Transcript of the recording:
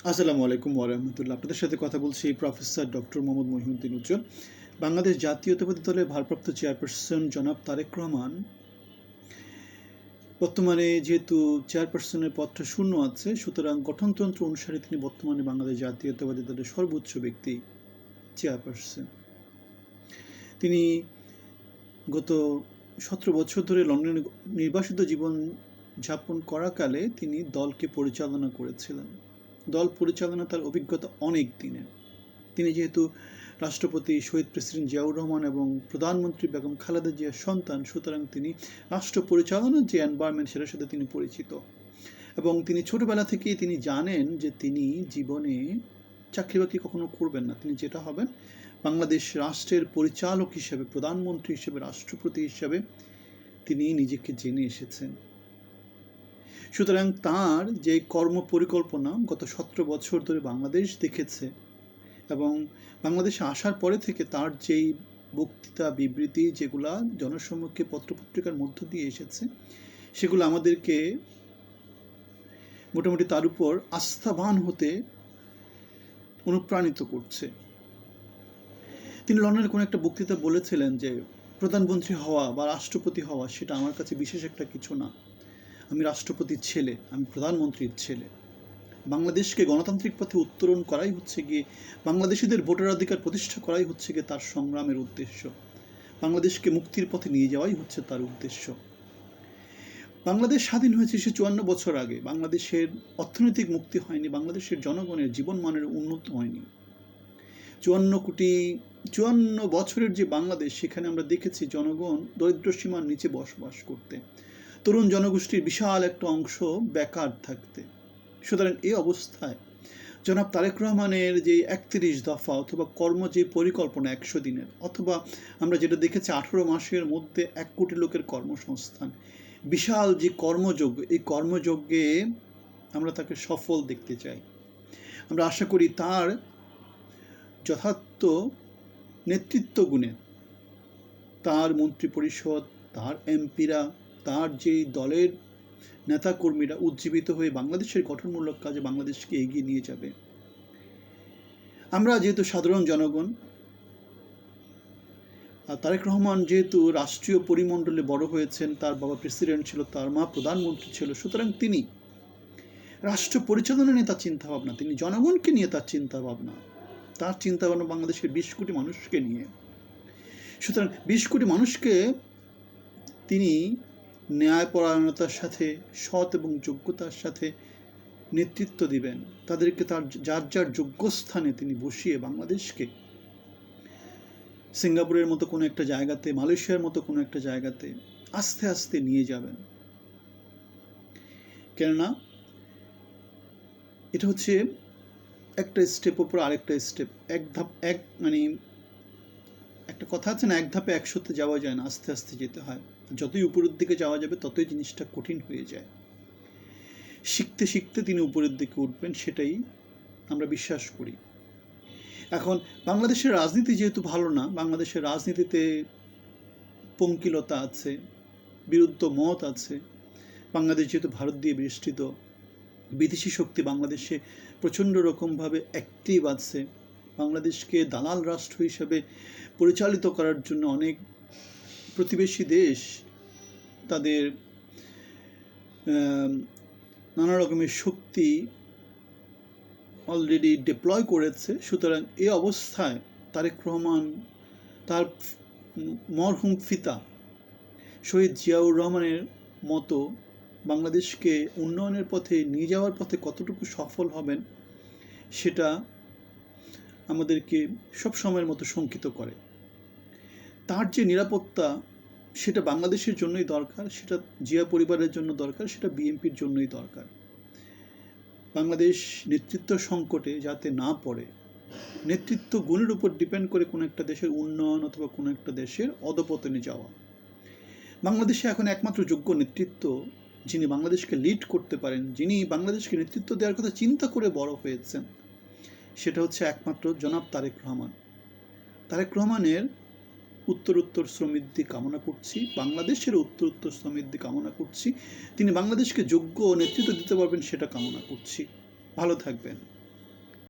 আসসালামু আলাইকুম ওয়ারাহমাতুল্লাহ। আপনাদের সাথে কথা বলছি প্রফেসর ডক্টর মোহাম্মদ মহিউদ্দিন উজ্জ্বল। বাংলাদেশ জাতীয়তাবাদী দলের ভারপ্রাপ্ত চেয়ারপারসন জনাব তারেক রহমান বর্তমানে যেহেতু চেয়ারপারসনের পদটা শূন্য আছে, সুতরাং গঠনতন্ত্র অনুসারে তিনি বর্তমানে বাংলাদেশ জাতীয়তাবাদী দলের সর্বোচ্চ ব্যক্তি, চেয়ারপারসন। তিনি গত 17 বছর ধরে লন্ডনে নির্বাসিত জীবন যাপন করাকালে তিনি দলকে পরিচালনা করেছিলেন। দল পরিচালনা তার অভিজ্ঞতা অনেক দিনের। তিনি যেহেতু রাষ্ট্রপতি শহীদ প্রেসিডেন্ট জিয়াউর রহমান এবং প্রধানমন্ত্রী বেগম খালেদা জিয়ার সন্তান, সুতরাং তিনি রাষ্ট্র পরিচালনার যে এনভায়রনমেন্ট সেটার সাথে তিনি পরিচিত। এবং তিনি ছোটবেলা থেকেই তিনি জানেন যে তিনি জীবনে চাকরি বাকরি কখনো করবেন না। তিনি যেটা হবেন, বাংলাদেশ রাষ্ট্রের পরিচালক হিসেবে, প্রধানমন্ত্রী হিসেবে, রাষ্ট্রপতি হিসেবে তিনি নিজেকে জেনে এসেছেন। সুতরাং তার যে কর্ম পরিকল্পনা গত 17 বছর ধরে বাংলাদেশ দেখেছে এবং বাংলাদেশে আসার পরে থেকে তার যেই বক্তৃতা বিবৃতি যেগুলা জনসম্মুখে পত্রপত্রিকার মধ্য দিয়ে এসেছে, সেগুলো আমাদেরকে মোটামুটি তার উপর আস্থাবান হতে অনুপ্রাণিত করছে। তিনি লন্ডনের কোনো একটা বক্তৃতা বলেছিলেন যে প্রধানমন্ত্রী হওয়া বা রাষ্ট্রপতি হওয়া সেটা আমার কাছে বিশেষ একটা কিছু না। আমি রাষ্ট্রপতির ছেলে, আমি প্রধানমন্ত্রীর ছেলে। বাংলাদেশকে গণতান্ত্রিক পথে উত্তরণ করাই হচ্ছে গিয়ে, বাংলাদেশিদের ভোটাধিকার প্রতিষ্ঠা করাই হচ্ছে গিয়ে তার সংগ্রামের উদ্দেশ্য। বাংলাদেশকে মুক্তির পথে নিয়ে যাওয়াই হচ্ছে তার উদ্দেশ্য। বাংলাদেশ স্বাধীন হয়েছে 54 বছর আগে। বাংলাদেশের অর্থনৈতিক মুক্তি হয়নি, বাংলাদেশের জনগণের জীবনমানের উন্নত হয়নি। 54 বছরের যে বাংলাদেশ, সেখানে আমরা দেখেছি জনগণ দরিদ্র সীমার নিচে বসবাস করতে, তরুণ জনগোষ্ঠীর বিশাল একটা অংশ বেকার থাকতে। সুতরাং এই অবস্থায় জনাব তারেক রহমানের যে 31 দফা অথবা কর্ম যে পরিকল্পনা 100 দিনের, অথবা আমরা যেটা দেখেছি 18 মাসের মধ্যে 1 কোটি লোকের কর্মসংস্থান, বিশাল যে কর্মযজ্ঞ, এই কর্মযজ্ঞে আমরা তাকে সফল দেখতে চাই। আমরা আশা করি তার যথার্থ নেতৃত্ব গুণে তার মন্ত্রিপরিষদ, তার এমপিরা, তার যে দলের নেতাকর্মীরা উজ্জীবিত হয়ে বাংলাদেশের গঠনমূলক কাজে বাংলাদেশকে এগিয়ে নিয়ে যাবে। আমরা যেহেতু সাধারণ জনগণ, আর তারেক রহমান যেহেতু রাষ্ট্রীয় পরিমণ্ডলে বড় হয়েছেন, তার বাবা প্রেসিডেন্ট ছিল, তার মা প্রধানমন্ত্রী ছিল, সুতরাং তিনি রাষ্ট্র পরিচালনা নিয়ে তার চিন্তাভাবনা, তিনি জনগণকে নিয়ে তার চিন্তাভাবনা, তার চিন্তাভাবনা বাংলাদেশের 20 কোটি মানুষকে নিয়ে। সুতরাং 20 কোটি মানুষকে তিনি ন্যায়পরায়ণতার সাথে, সৎ এবং যোগ্যতার সাথে নেতৃত্ব দিবেন। তাদেরকে তার যার যার যোগ্য স্থানে তিনি বসিয়ে বাংলাদেশকে সিঙ্গাপুরের মতো কোনো একটা জায়গাতে, মালয়েশিয়ার মতো কোনো একটা জায়গাতে আস্তে আস্তে নিয়ে যাবেন। কেননা এটা হচ্ছে একটা স্টেপ উপর আরেকটা স্টেপ, এক ধাপ, মানে একটা কথা আছে না, এক ধাপে 100তে যাওয়া যায় না, আস্তে আস্তে যেতে হয়। যতই উপরের দিকে যাওয়া যাবে ততই জিনিসটা কঠিন হয়ে যায়। শিখতে শিখতে তিনি উপরের দিকে উঠবেন, সেটাই আমরা বিশ্বাস করি। এখন বাংলাদেশের রাজনীতি যেহেতু ভালো না, বাংলাদেশের রাজনীতিতে পঙ্কিলতা আছে, বিরুদ্ধ মত আছে, বাংলাদেশ যেহেতু ভারত দিয়ে বেষ্টিত, বিদেশি শক্তি বাংলাদেশে প্রচণ্ড রকমভাবে অ্যাক্টিভ আছে, বাংলাদেশকে দালাল রাষ্ট্র হিসেবে পরিচালিত করার জন্য অনেক প্রতিবেশী দেশ তাদের নানা রকমের শক্তি অলরেডি ডিপ্লয় করেছে। সুতরাং এই অবস্থায় তারেক রহমান তার মরহুম পিতা শহীদ জিয়াউর রহমানের মতো বাংলাদেশকে উন্নয়নের পথে নিয়ে যাওয়ার পথে কতটুকু সফল হবেন, সেটা আমাদেরকে সব সময়ের মতো শঙ্কিত করে। তার যে নিরাপত্তা, সেটা বাংলাদেশের জন্যই দরকার, সেটা জিয়া পরিবারের জন্য দরকার, সেটা বিএনপির জন্যই দরকার। বাংলাদেশ নেতৃত্ব সংকটে যাতে না পড়ে, নেতৃত্ব গুণের উপর ডিপেন্ড করে কোনো একটা দেশের উন্নয়ন অথবা কোনো একটা দেশের অধপতনে যাওয়া। বাংলাদেশে এখন একমাত্র যোগ্য নেতৃত্ব যিনি বাংলাদেশকে লিড করতে পারেন, যিনি বাংলাদেশকে নেতৃত্ব দেওয়ার কথা চিন্তা করে বড় হয়েছেন, সেটা হচ্ছে একমাত্র জনাব তারেক রহমান। তারেক রহমানের উত্তরোত্তর সমৃদ্ধি কামনা করছি, বাংলাদেশের উত্তরোত্তর সমৃদ্ধি কামনা করছি। তিনি বাংলাদেশকে যোগ্য নেতৃত্ব দিতে পারবেন সেটা কামনা করছি। ভালো থাকবেন।